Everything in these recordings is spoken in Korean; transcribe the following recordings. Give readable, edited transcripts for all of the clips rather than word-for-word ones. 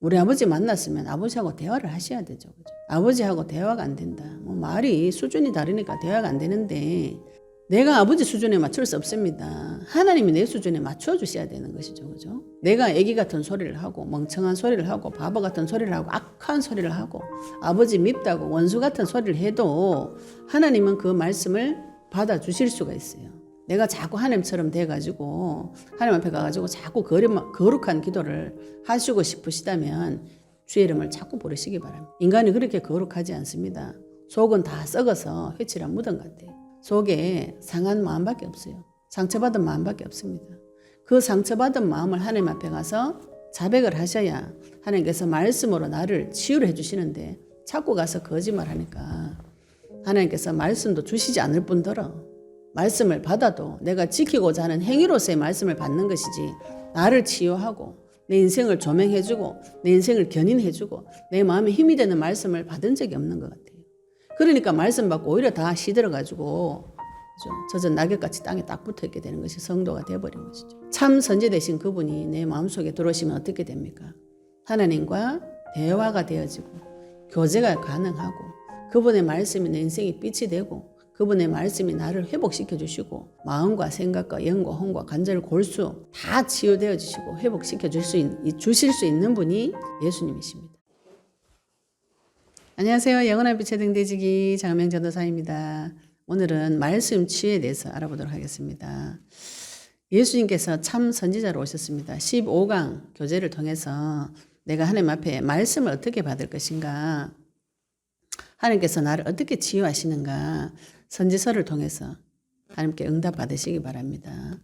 우리 아버지 만났으면 아버지하고 대화를 하셔야 되죠. 그죠? 아버지하고 대화가 안 된다. 뭐 말이 수준이 다르니까 대화가 안 되는데 내가 아버지 수준에 맞출 수 없습니다. 하나님이 내 수준에 맞춰주셔야 되는 것이죠. 그죠? 내가 애기 같은 소리를 하고 멍청한 소리를 하고 바보 같은 소리를 하고 악한 소리를 하고 아버지 밉다고 원수 같은 소리를 해도 하나님은 그 말씀을 받아주실 수가 있어요. 내가 자꾸 하나님처럼 돼가지고 하나님 앞에 가가지고 자꾸 거룩한 기도를 하시고 싶으시다면 주의 이름을 자꾸 부르시기 바랍니다. 인간이 그렇게 거룩하지 않습니다. 속은 다 썩어서 회칠한 무덤 같아요. 속에 상한 마음밖에 없어요. 상처받은 마음밖에 없습니다. 그 상처받은 마음을 하나님 앞에 가서 자백을 하셔야 하나님께서 말씀으로 나를 치유를 해주시는데 자꾸 가서 거짓말하니까 하나님께서 말씀도 주시지 않을 뿐더러 말씀을 받아도 내가 지키고자 하는 행위로서의 말씀을 받는 것이지 나를 치유하고 내 인생을 조명해주고 내 인생을 견인해주고 내 마음에 힘이 되는 말씀을 받은 적이 없는 것 같아요. 그러니까 말씀 받고 오히려 다 시들어가지고 젖은 낙엽같이 땅에 딱 붙어있게 되는 것이 성도가 되어버린 것이죠. 참 선지 되신 그분이 내 마음속에 들어오시면 어떻게 됩니까? 하나님과 대화가 되어지고 교제가 가능하고 그분의 말씀이 내 인생에 빛이 되고 그분의 말씀이 나를 회복시켜 주시고 마음과 생각과 영과 혼과 관절 골수 다 치유되어 주시고 회복시켜 주실 수 있는 분이 예수님이십니다. 안녕하세요. 영원한 빛의 등대지기 장명 전도사입니다. 오늘은 말씀 치유에 대해서 알아보도록 하겠습니다. 예수님께서 참 선지자로 오셨습니다. 15강 교제를 통해서 내가 하나님 앞에 말씀을 어떻게 받을 것인가, 하나님께서 나를 어떻게 치유하시는가, 선지서를 통해서 하나님께 응답 받으시기 바랍니다.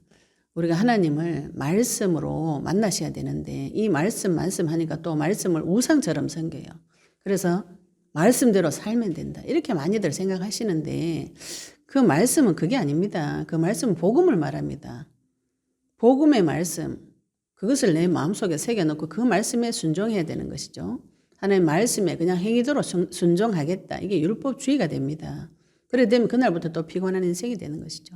우리가 하나님을 말씀으로 만나셔야 되는데 이 말씀 하니까 또 말씀을 우상처럼 섬겨요. 그래서 말씀대로 살면 된다. 이렇게 많이들 생각하시는데 그 말씀은 그게 아닙니다. 그 말씀은 복음을 말합니다. 복음의 말씀, 그것을 내 마음속에 새겨놓고 그 말씀에 순종해야 되는 것이죠. 하나님 말씀에 그냥 행위대로 순종하겠다. 이게 율법주의가 됩니다. 그래 되면 그날부터 또 피곤한 인생이 되는 것이죠.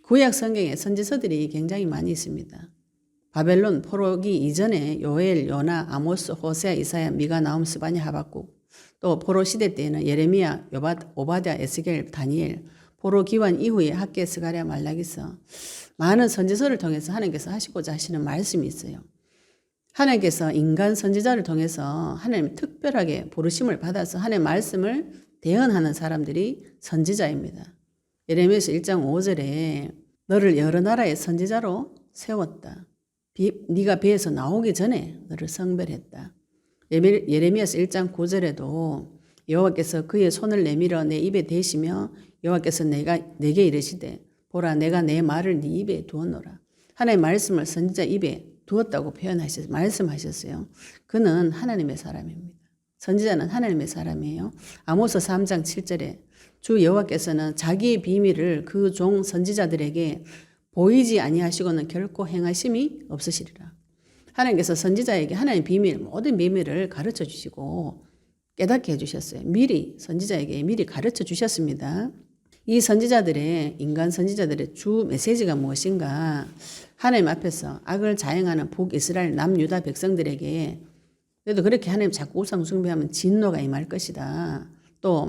구약 성경에 선지서들이 굉장히 많이 있습니다. 바벨론 포로기 이전에 요엘, 요나, 아모스, 호세아, 이사야, 미가, 나움, 스바냐, 하박국, 또 포로 시대 때에는 예레미야, 오바댜, 에스겔, 다니엘, 포로 기환 이후에 학개, 스가랴, 말라기서 많은 선지서를 통해서 하나님께서 하시고자 하시는 말씀이 있어요. 하나님께서 인간 선지자를 통해서 하나님 특별하게 부르심을 받아서 하나님의 말씀을 대언하는 사람들이 선지자입니다. 예레미야서 1장 5절에 너를 여러 나라의 선지자로 세웠다. 네가 배에서 나오기 전에 너를 성별했다. 예레미야서 1장 9절에도 여호와께서 그의 손을 내밀어 내 입에 대시며 여호와께서 내게 이르시되 보라 내가 내 말을 네 입에 두었노라. 하나님의 말씀을 선지자 입에 두었다고 말씀하셨어요. 그는 하나님의 사람입니다. 선지자는 하나님의 사람이에요. 아모스 3장 7절에 주 여호와께서는 자기의 비밀을 그 종 선지자들에게 보이지 아니하시고는 결코 행하심이 없으시리라. 하나님께서 선지자에게 하나님의 비밀, 모든 비밀을 가르쳐 주시고 깨닫게 해주셨어요. 미리 선지자에게 미리 가르쳐 주셨습니다. 이 선지자들의 인간 선지자들의 주 메시지가 무엇인가? 하나님 앞에서 악을 자행하는 북이스라엘 남유다 백성들에게 그래도 그렇게 하나님 자꾸 우상 숭배하면 진노가 임할 것이다. 또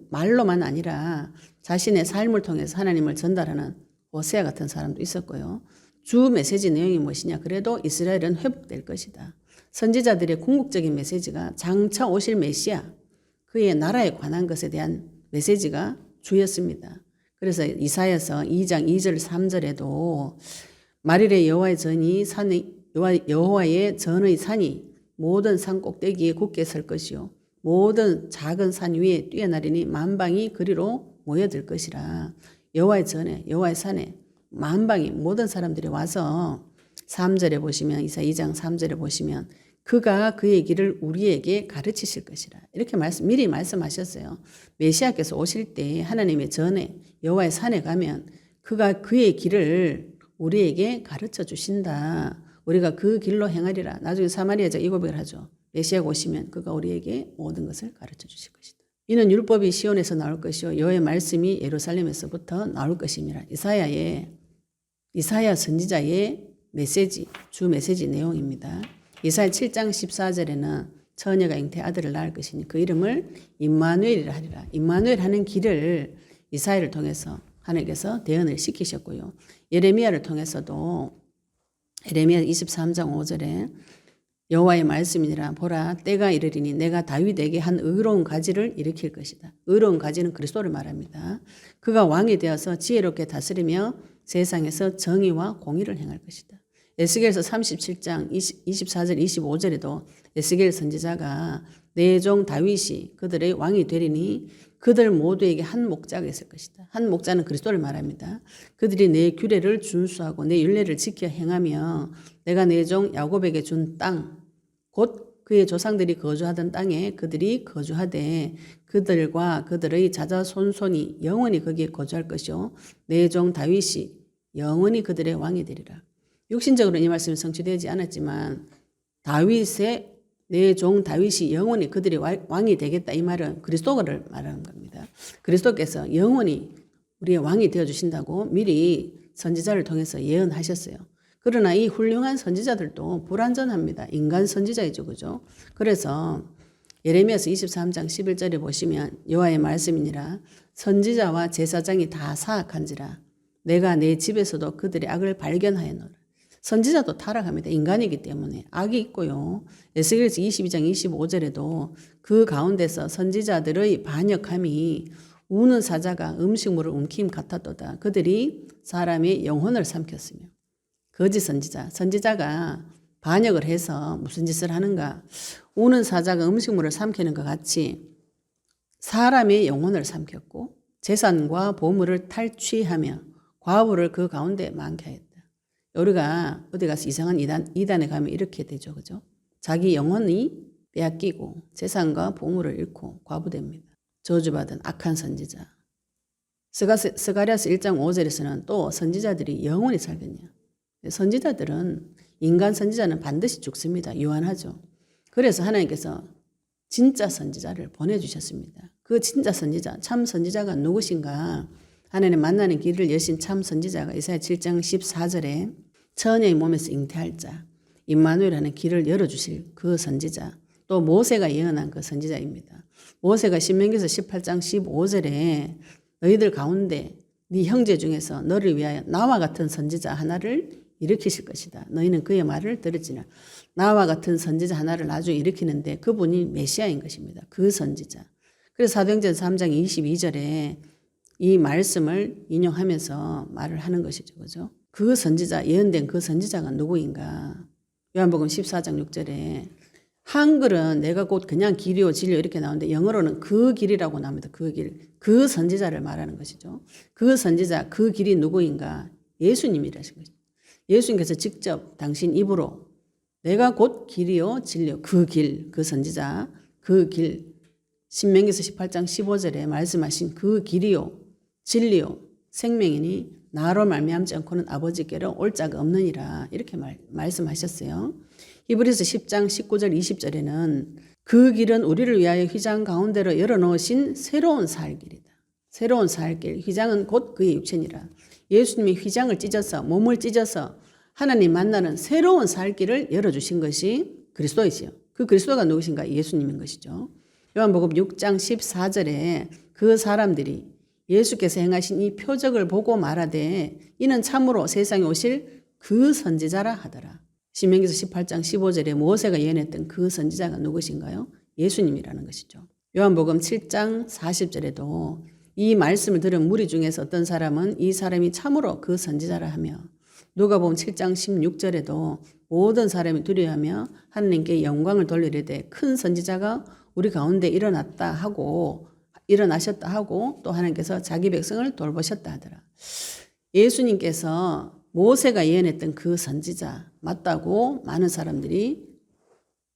말로만 아니라 자신의 삶을 통해서 하나님을 전달하는 호세아 같은 사람도 있었고요. 주 메시지 내용이 무엇이냐? 그래도 이스라엘은 회복될 것이다. 선지자들의 궁극적인 메시지가 장차 오실 메시아, 그의 나라에 관한 것에 대한 메시지가 주였습니다. 그래서 이사야서 2장 2절 3절에도 말일에 여호와의 전의 산이 모든 산 꼭대기에 굳게 설 것이요 모든 작은 산 위에 뛰어나리니 만방이 그리로 모여들 것이라. 여호와의 전에 여호와의 산에 만방이 모든 사람들이 와서 3절에 보시면 이사야 2장 3절에 보시면 그가 그의 길을 우리에게 가르치실 것이라. 이렇게 미리 말씀하셨어요. 메시아께서 오실 때 하나님의 전에 여호와의 산에 가면 그가 그의 길을 우리에게 가르쳐 주신다. 우리가 그 길로 행하리라. 나중에 사마리아적 이 고백을 하죠. 메시아가 오시면 그가 우리에게 모든 것을 가르쳐 주실 것이다. 이는 율법이 시온에서 나올 것이요 여호와의 말씀이 예루살렘에서부터 나올 것임이라. 이사야 선지자의 메시지, 주 메시지 내용입니다. 이사야 7장 14절에는 처녀가 잉태 아들을 낳을 것이니 그 이름을 임마누엘이라 하리라. 임마누엘 하는 길을 이사야를 통해서 하나님께서 대언을 시키셨고요. 예레미야를 통해서도 예레미야 23장 5절에 여호와의 말씀이니라 보라 때가 이르리니 내가 다윗에게 한 의로운 가지를 일으킬 것이다. 의로운 가지는 그리스도를 말합니다. 그가 왕이 되어서 지혜롭게 다스리며 세상에서 정의와 공의를 행할 것이다. 에스겔서 37장 24절 25절에도 에스겔 선지자가 내 종 다윗이 그들의 왕이 되리니 그들 모두에게 한 목자가 있을 것이다. 한 목자는 그리스도를 말합니다. 그들이 내 규례를 준수하고 내 율례를 지켜 행하며 내가 내 종 야곱에게 준 땅, 곧 그의 조상들이 거주하던 땅에 그들이 거주하되 그들과 그들의 자자손손이 영원히 거기에 거주할 것이요 내 종 다윗이 영원히 그들의 왕이 되리라. 육신적으로는 이 말씀이 성취되지 않았지만 다윗의 내 종 다윗이 영원히 그들의 왕이 되겠다. 이 말은 그리스도를 말하는 겁니다. 그리스도께서 영원히 우리의 왕이 되어주신다고 미리 선지자를 통해서 예언하셨어요. 그러나 이 훌륭한 선지자들도 불완전합니다. 인간 선지자이죠. 그죠? 그래서 예레미야서 23장 11절에 보시면 여호와의 말씀이니라 선지자와 제사장이 다 사악한지라 내가 내 집에서도 그들의 악을 발견하였노라. 선지자도 타락합니다. 인간이기 때문에 악이 있고요. 에스겔서 22장 25절에도 그 가운데서 선지자들의 반역함이 우는 사자가 음식물을 움킴 같았도다. 그들이 사람의 영혼을 삼켰으며 거짓 선지자가 반역을 해서 무슨 짓을 하는가? 우는 사자가 음식물을 삼키는 것 같이 사람의 영혼을 삼켰고 재산과 보물을 탈취하며 과부를 그 가운데 많게 하였다. 우리가 어디 가서 이상한 이단에 가면 이렇게 되죠. 그죠? 자기 영혼이 빼앗기고 재산과 보물을 잃고 과부됩니다. 저주받은 악한 선지자. 스가랴서 1장 5절에서는 또 선지자들이 영원히 살겠냐. 선지자들은 인간 선지자는 반드시 죽습니다. 유한하죠. 그래서 하나님께서 진짜 선지자를 보내주셨습니다. 그 진짜 선지자, 참 선지자가 누구신가? 하나님 만나는 길을 여신 참 선지자가 이사야 7장 14절에 처녀의 몸에서 잉태할 자, 임마누엘하는 길을 열어주실 그 선지자, 또 모세가 예언한 그 선지자입니다. 모세가 신명기서 18장 15절에 너희들 가운데 네 형제 중에서 너를 위하여 나와 같은 선지자 하나를 일으키실 것이다. 너희는 그의 말을 들을지나. 나와 같은 선지자 하나를 나중에 일으키는데 그분이 메시아인 것입니다. 그 선지자. 그래서 사도행전 3장 22절에 이 말씀을 인용하면서 말을 하는 것이죠. 그죠? 그 선지자, 예언된 그 선지자가 누구인가? 요한복음 14장 6절에 한글은 내가 곧 그냥 길이요 진리요 이렇게 나오는데 영어로는 그 길이라고 나옵니다. 그 길. 그 선지자를 말하는 것이죠. 그 선지자, 그 길이 누구인가? 예수님이라신 것이죠. 예수님께서 직접 당신 입으로 내가 곧 길이요 진리요 그 길, 그 선지자, 그 길. 신명기서 18장 15절에 말씀하신 그 길이요 진리요 생명이니 나로 말미암지 않고는 아버지께로 올 자가 없느니라 이렇게 말씀하셨어요. 히브리서 10장 19절 20절에는 그 길은 우리를 위하여 휘장 가운데로 열어놓으신 새로운 살 길이다. 새로운 살 길. 휘장은 곧 그의 육체니라. 예수님이 휘장을 찢어서 몸을 찢어서 하나님 만나는 새로운 살 길을 열어주신 것이 그리스도이지요. 그 그리스도가 누구신가? 예수님인 것이죠. 요한복음 6장 14절에 그 사람들이 예수께서 행하신 이 표적을 보고 말하되 이는 참으로 세상에 오실 그 선지자라 하더라. 신명기서 18장 15절에 모세가 예언했던 그 선지자가 누구신가요? 예수님이라는 것이죠. 요한복음 7장 40절에도 이 말씀을 들은 무리 중에서 어떤 사람은 이 사람이 참으로 그 선지자라 하며 누가복음 7장 16절에도 모든 사람이 두려워하며 하나님께 영광을 돌리려되 큰 선지자가 우리 가운데 일어났다 하고 일어나셨다 하고 또 하나님께서 자기 백성을 돌보셨다 하더라. 예수님께서 모세가 예언했던 그 선지자 맞다고 많은 사람들이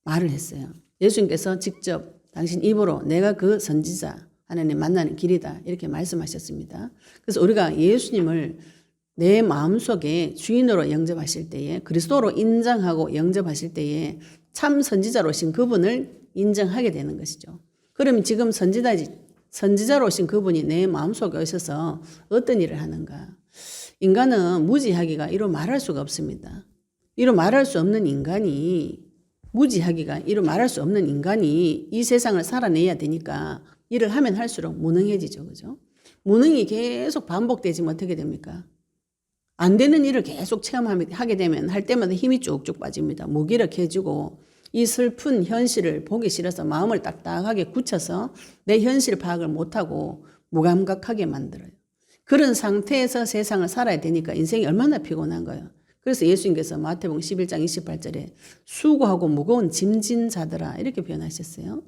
말을 했어요. 예수님께서 직접 당신 입으로 내가 그 선지자 하나님 만나는 길이다 이렇게 말씀하셨습니다. 그래서 우리가 예수님을 내 마음속에 주인으로 영접하실 때에 그리스도로 인정하고 영접하실 때에 참 선지자로 오신 그분을 인정하게 되는 것이죠. 그러면 지금 선지자로 오신 그분이 내 마음속에 오셔서 어떤 일을 하는가? 인간은 무지하기가 이로 말할 수가 없습니다. 이로 말할 수 없는 인간이 무지하기가 이루 말할 수 없는 인간이 이 세상을 살아내야 되니까 일을 하면 할수록 무능해지죠. 그죠? 무능이 계속 반복되지면 어떻게 됩니까? 안 되는 일을 계속 체험하게 되면 할 때마다 힘이 쭉쭉 빠집니다. 무기력해지고 이 슬픈 현실을 보기 싫어서 마음을 딱딱하게 굳혀서 내 현실 파악을 못하고 무감각하게 만들어요. 그런 상태에서 세상을 살아야 되니까 인생이 얼마나 피곤한 거예요. 그래서 예수님께서 마태복음 11장 28절에 수고하고 무거운 짐진 자들아 이렇게 표현하셨어요.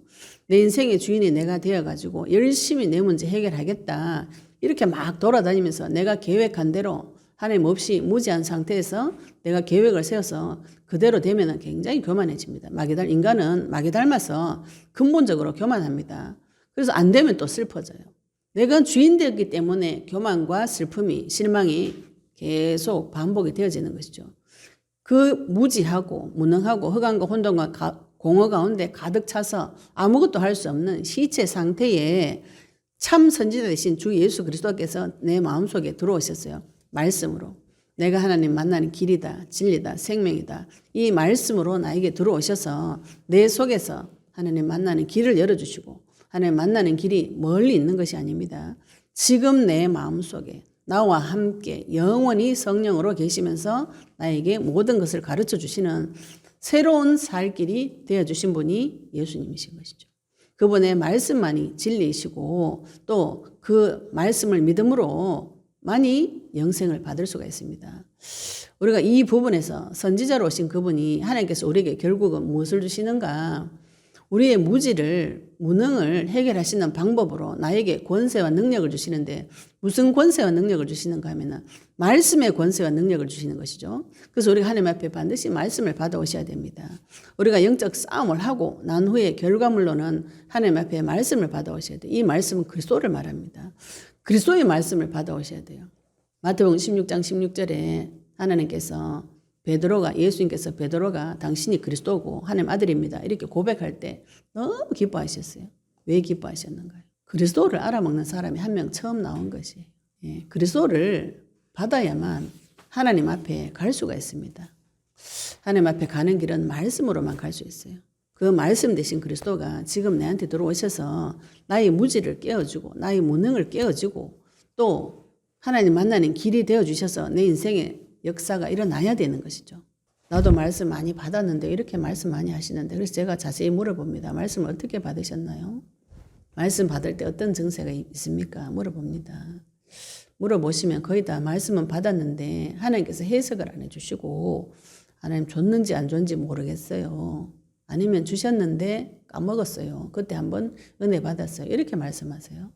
내 인생의 주인이 내가 되어가지고 열심히 내 문제 해결하겠다. 이렇게 막 돌아다니면서 내가 계획한 대로 하나님 없이 무지한 상태에서 내가 계획을 세워서 그대로 되면 굉장히 교만해집니다. 인간은 마귀 닮아서 근본적으로 교만합니다. 그래서 안 되면 또 슬퍼져요. 내가 주인 되었기 때문에 교만과 슬픔이, 실망이 계속 반복이 되어지는 것이죠. 그 무지하고 무능하고 흑암과 혼돈과 공허 가운데 가득 차서 아무것도 할 수 없는 시체 상태에 참 선지자 되신 주 예수 그리스도께서 내 마음속에 들어오셨어요. 말씀으로. 내가 하나님 만나는 길이다, 진리다, 생명이다. 이 말씀으로 나에게 들어오셔서 내 속에서 하나님 만나는 길을 열어주시고 하나님 만나는 길이 멀리 있는 것이 아닙니다. 지금 내 마음속에 나와 함께 영원히 성령으로 계시면서 나에게 모든 것을 가르쳐 주시는 새로운 살 길이 되어주신 분이 예수님이신 것이죠. 그분의 말씀만이 진리이시고 또 그 말씀을 믿음으로 많이 영생을 받을 수가 있습니다. 우리가 이 부분에서 선지자로 오신 그분이 하나님께서 우리에게 결국은 무엇을 주시는가? 우리의 무능을 해결하시는 방법으로 나에게 권세와 능력을 주시는데 무슨 권세와 능력을 주시는가 하면은 말씀의 권세와 능력을 주시는 것이죠. 그래서 우리가 하나님 앞에 반드시 말씀을 받아오셔야 됩니다. 우리가 영적 싸움을 하고 난 후에 결과물로는 하나님 앞에 말씀을 받아오셔야 돼요. 이 말씀은 그리스도를 말합니다. 그리스도의 말씀을 받아오셔야 돼요. 마태복음 16장 16절에 하나님께서 예수님께서 베드로가 당신이 그리스도고 하나님 아들입니다. 이렇게 고백할 때 너무 기뻐하셨어요. 왜 기뻐하셨는가요? 그리스도를 알아먹는 사람이 한 명 처음 나온 것이. 그리스도를 받아야만 하나님 앞에 갈 수가 있습니다. 하나님 앞에 가는 길은 말씀으로만 갈 수 있어요. 그 말씀 대신 그리스도가 지금 내한테 들어오셔서 나의 무지를 깨워주고 나의 무능을 깨워주고 또 하나님 만나는 길이 되어주셔서 내 인생의 역사가 일어나야 되는 것이죠. 나도 말씀 많이 받았는데 이렇게 말씀 많이 하시는데 그래서 제가 자세히 물어봅니다. 말씀을 어떻게 받으셨나요? 말씀 받을 때 어떤 증세가 있습니까? 물어봅니다. 물어보시면 거의 다 말씀은 받았는데 하나님께서 해석을 안 해주시고 하나님 줬는지 안 줬는지 모르겠어요. 아니면 주셨는데 까먹었어요. 그때 한번 은혜 받았어요. 이렇게 말씀하세요.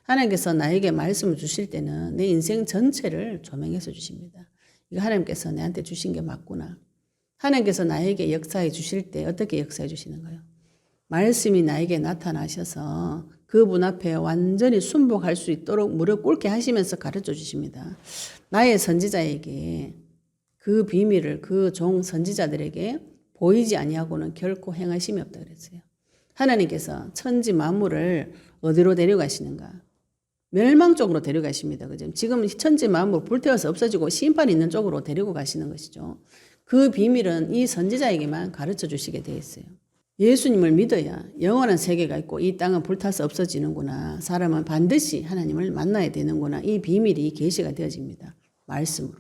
하나님께서 나에게 말씀을 주실 때는 내 인생 전체를 조명해서 주십니다. 이거 하나님께서 내한테 주신 게 맞구나. 하나님께서 나에게 역사해 주실 때 어떻게 역사해 주시는가요? 말씀이 나에게 나타나셔서 그분 앞에 완전히 순복할 수 있도록 무릎 꿇게 하시면서 가르쳐 주십니다. 나의 선지자에게 그 비밀을 그 종 선지자들에게 보이지 아니하고는 결코 행하심이 없다 그랬어요. 하나님께서 천지 만물을 어디로 데려가시는가? 멸망 쪽으로 데려가십니다. 그죠? 지금 천지 만물 불태워서 없어지고 심판이 있는 쪽으로 데리고 가시는 것이죠. 그 비밀은 이 선지자에게만 가르쳐 주시게 되어 있어요. 예수님을 믿어야 영원한 세계가 있고 이 땅은 불타서 없어지는구나. 사람은 반드시 하나님을 만나야 되는구나. 이 비밀이 계시가 되어집니다. 말씀으로.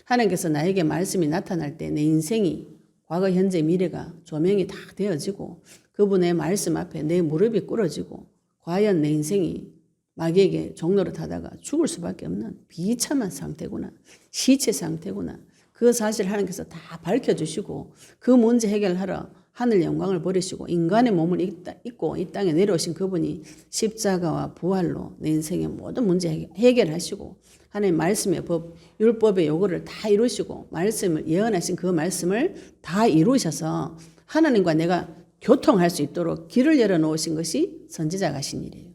하나님께서 나에게 말씀이 나타날 때 내 인생이 과거, 현재, 미래가 조명이 다 되어지고 그분의 말씀 앞에 내 무릎이 꿇어지고 과연 내 인생이 마귀에게 종로를 타다가 죽을 수밖에 없는 비참한 상태구나. 시체 상태구나. 그 사실을 하나님께서 다 밝혀주시고 그 문제 해결하러 하늘 영광을 버리시고 인간의 몸을 입고 이 땅에 내려오신 그분이 십자가와 부활로 내 인생의 모든 문제 해결하시고 하나님 말씀의 법, 율법의 요구를 다 이루시고 말씀을 예언하신 그 말씀을 다 이루셔서 하나님과 내가 교통할 수 있도록 길을 열어놓으신 것이 선지자가 하신 일이에요.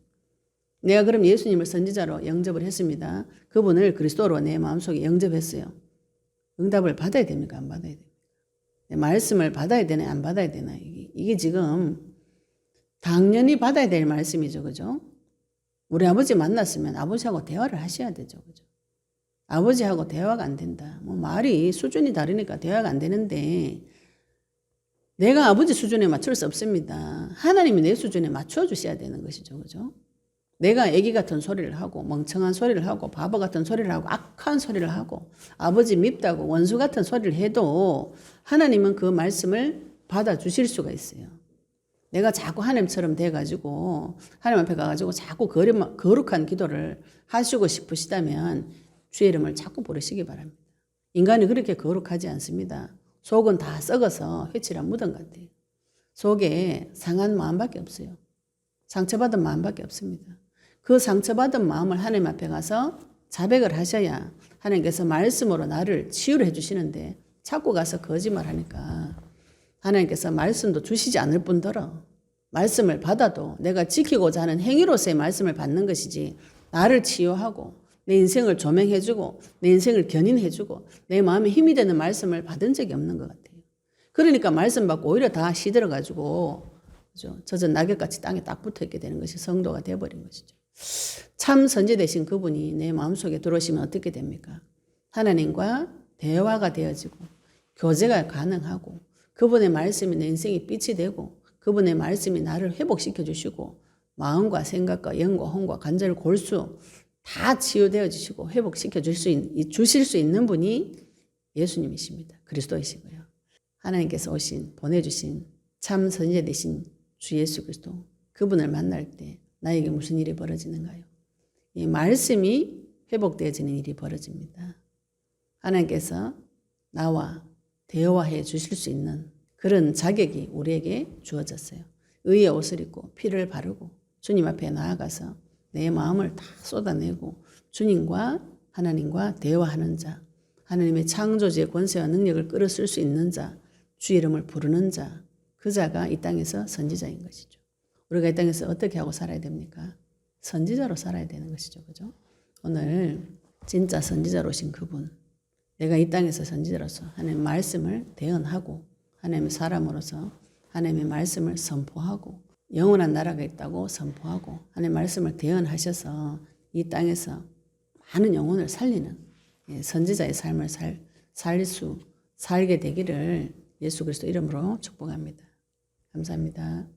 내가 그럼 예수님을 선지자로 영접을 했습니다. 그분을 그리스도로 내 마음속에 영접했어요. 응답을 받아야 됩니까? 안 받아야 됩니까? 말씀을 받아야 되나 안 받아야 되나? 이게 지금 당연히 받아야 될 말씀이죠. 그죠? 우리 아버지 만났으면 아버지하고 대화를 하셔야 되죠. 그죠? 아버지하고 대화가 안 된다. 뭐 말이 수준이 다르니까 대화가 안 되는데 내가 아버지 수준에 맞출 수 없습니다. 하나님이 내 수준에 맞춰주셔야 되는 것이죠. 그죠? 내가 애기 같은 소리를 하고 멍청한 소리를 하고 바보 같은 소리를 하고 악한 소리를 하고 아버지 밉다고 원수 같은 소리를 해도 하나님은 그 말씀을 받아주실 수가 있어요. 내가 자꾸 하나님처럼 돼가지고 하나님 앞에 가가지고 자꾸 거룩한 기도를 하시고 싶으시다면 주의 이름을 자꾸 부르시기 바랍니다. 인간이 그렇게 거룩하지 않습니다. 속은 다 썩어서 회칠한 무덤 같아요. 속에 상한 마음밖에 없어요. 상처받은 마음밖에 없습니다. 그 상처받은 마음을 하나님 앞에 가서 자백을 하셔야 하나님께서 말씀으로 나를 치유를 해주시는데 자꾸 가서 거짓말하니까 하나님께서 말씀도 주시지 않을 뿐더러 말씀을 받아도 내가 지키고자 하는 행위로서의 말씀을 받는 것이지 나를 치유하고 내 인생을 조명해주고 내 인생을 견인해주고 내 마음에 힘이 되는 말씀을 받은 적이 없는 것 같아요. 그러니까 말씀 받고 오히려 다 시들어가지고 젖은 낙엽같이 땅에 딱 붙어있게 되는 것이 성도가 되어버린 것이죠. 참 선지 되신 그분이 내 마음속에 들어오시면 어떻게 됩니까? 하나님과 대화가 되어지고 교제가 가능하고 그분의 말씀이 내 인생에 빛이 되고 그분의 말씀이 나를 회복시켜 주시고 마음과 생각과 영과 혼과 관절 골수 다 치유되어 주시고 회복시켜 주실 수 있는 분이 예수님이십니다. 그리스도이시고요. 하나님께서 보내주신 참 선지자 되신 주 예수 그리스도 그분을 만날 때 나에게 무슨 일이 벌어지는가요? 이 말씀이 회복되어지는 일이 벌어집니다. 하나님께서 나와 대화해 주실 수 있는 그런 자격이 우리에게 주어졌어요. 의의 옷을 입고 피를 바르고 주님 앞에 나아가서 내 마음을 다 쏟아내고 주님과 하나님과 대화하는 자, 하나님의 창조주의 권세와 능력을 끌어쓸 수 있는 자, 주 이름을 부르는 자, 그 자가 이 땅에서 선지자인 것이죠. 우리가 이 땅에서 어떻게 하고 살아야 됩니까? 선지자로 살아야 되는 것이죠. 그죠? 오늘 진짜 선지자로 오신 그분, 내가 이 땅에서 선지자로서 하나님의 말씀을 대언하고 하나님의 사람으로서 하나님의 말씀을 선포하고 영원한 나라가 있다고 선포하고 하나님의 말씀을 대언하셔서 이 땅에서 많은 영혼을 살리는 선지자의 삶을 살게 되기를 예수 그리스도 이름으로 축복합니다. 감사합니다.